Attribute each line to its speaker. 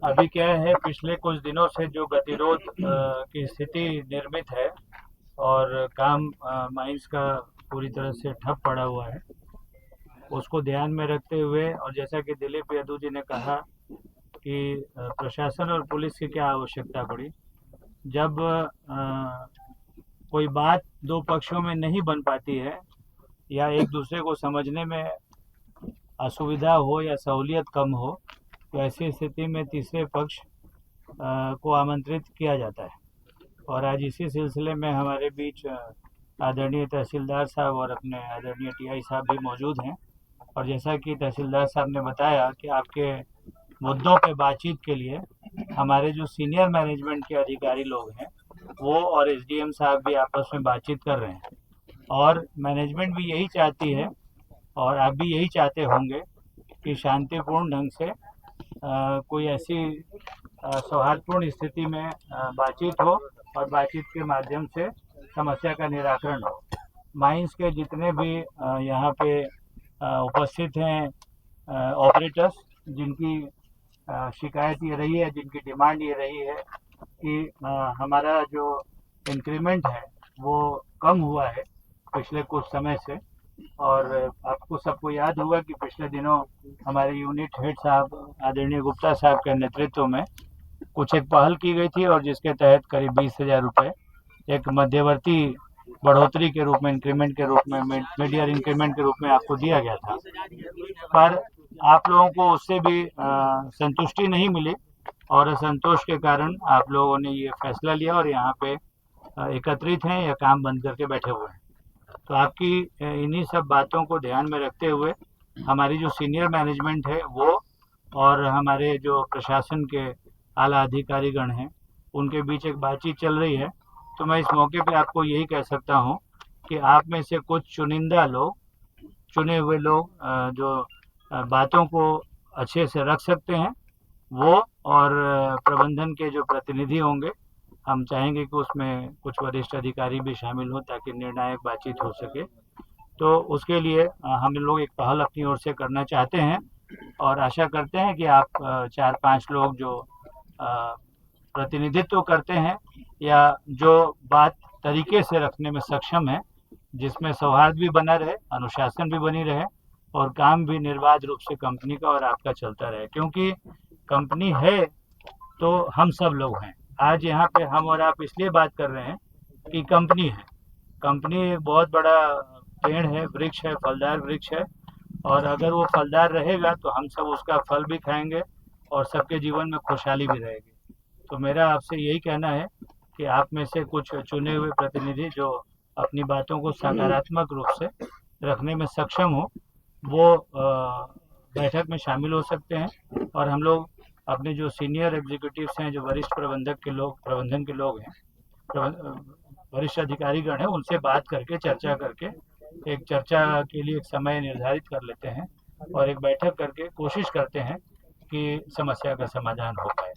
Speaker 1: अभी क्या है, पिछले कुछ दिनों से जो गतिरोध की स्थिति निर्मित है और काम माइंस का पूरी तरह से ठप पड़ा हुआ है, उसको ध्यान में रखते हुए और जैसा कि दिलीप यादव जी ने कहा कि प्रशासन और पुलिस की क्या आवश्यकता पड़ी जब कोई बात दो पक्षों में नहीं बन पाती है या एक दूसरे को समझने में असुविधा हो या सहूलियत कम हो, तो ऐसी स्थिति में तीसरे पक्ष को आमंत्रित किया जाता है। और आज इसी सिलसिले में हमारे बीच आदरणीय तहसीलदार साहब और अपने आदरणीय टीआई साहब भी मौजूद हैं। और जैसा कि तहसीलदार साहब ने बताया कि आपके मुद्दों पे बातचीत के लिए हमारे जो सीनियर मैनेजमेंट के अधिकारी लोग हैं वो और एसडीएम साहब भी आपस में बातचीत कर रहे हैं। और मैनेजमेंट भी यही चाहती है और आप भी यही चाहते होंगे कि शांतिपूर्ण ढंग से कोई ऐसी सौहार्दपूर्ण स्थिति में बातचीत हो और बातचीत के माध्यम से समस्या का निराकरण हो। माइंस के जितने भी यहाँ पे उपस्थित हैं ऑपरेटर्स, जिनकी शिकायत ये रही है, जिनकी डिमांड ये रही है कि हमारा जो इंक्रीमेंट है वो कम हुआ है पिछले कुछ समय से। और आपको सबको याद होगा कि पिछले दिनों हमारे यूनिट हेड साहब आदरणीय गुप्ता साहब के नेतृत्व में कुछ एक पहल की गई थी और जिसके तहत करीब 20,000 रुपये एक मध्यवर्ती बढ़ोतरी के रूप में, इंक्रीमेंट के रूप में, मिड ईयर इंक्रीमेंट के रूप में आपको दिया गया था। पर आप लोगों को उससे भी संतुष्टि नहीं मिली और असंतोष के कारण आप लोगों ने ये फैसला लिया और यहाँ पे एकत्रित हैं या काम बंद करके बैठे हुए हैं। तो आपकी इन्हीं सब बातों को ध्यान में रखते हुए हमारी जो सीनियर मैनेजमेंट है वो और हमारे जो प्रशासन के आला अधिकारीगण हैं उनके बीच एक बातचीत चल रही है। तो मैं इस मौके पे आपको यही कह सकता हूँ कि आप में से कुछ चुनिंदा लोग, चुने हुए लोग जो बातों को अच्छे से रख सकते हैं, वो और प्रबंधन के जो प्रतिनिधि होंगे, हम चाहेंगे कि उसमें कुछ वरिष्ठ अधिकारी भी शामिल हों ताकि निर्णायक बातचीत हो सके। तो उसके लिए हम लोग एक पहल अपनी ओर से करना चाहते हैं और आशा करते हैं कि आप 4-5 लोग जो प्रतिनिधित्व करते हैं या जो बात तरीके से रखने में सक्षम है, जिसमें सौहार्द भी बना रहे, अनुशासन भी बनी रहे और काम भी निर्बाध रूप से कंपनी का और आपका चलता रहे। क्योंकि कंपनी है तो हम सब लोग हैं। आज यहाँ पे हम और आप इसलिए बात कर रहे हैं कि कंपनी है। कंपनी एक बहुत बड़ा पेड़ है, वृक्ष है, फलदार वृक्ष है और अगर वो फलदार रहेगा तो हम सब उसका फल भी खाएंगे और सबके जीवन में खुशहाली भी रहेगी। तो मेरा आपसे यही कहना है कि आप में से कुछ चुने हुए प्रतिनिधि जो अपनी बातों को सकारात्मक रूप से रखने में सक्षम हो, वो बैठक में शामिल हो सकते हैं। और हम लोग अपने जो सीनियर एग्जीक्यूटिव्स हैं, जो वरिष्ठ प्रबंधक के लोग, प्रबंधन के लोग हैं, वरिष्ठ अधिकारीगण हैं, उनसे बात करके, चर्चा करके एक चर्चा के लिए एक समय निर्धारित कर लेते हैं और एक बैठक करके कोशिश करते हैं कि समस्या का समाधान हो पाए।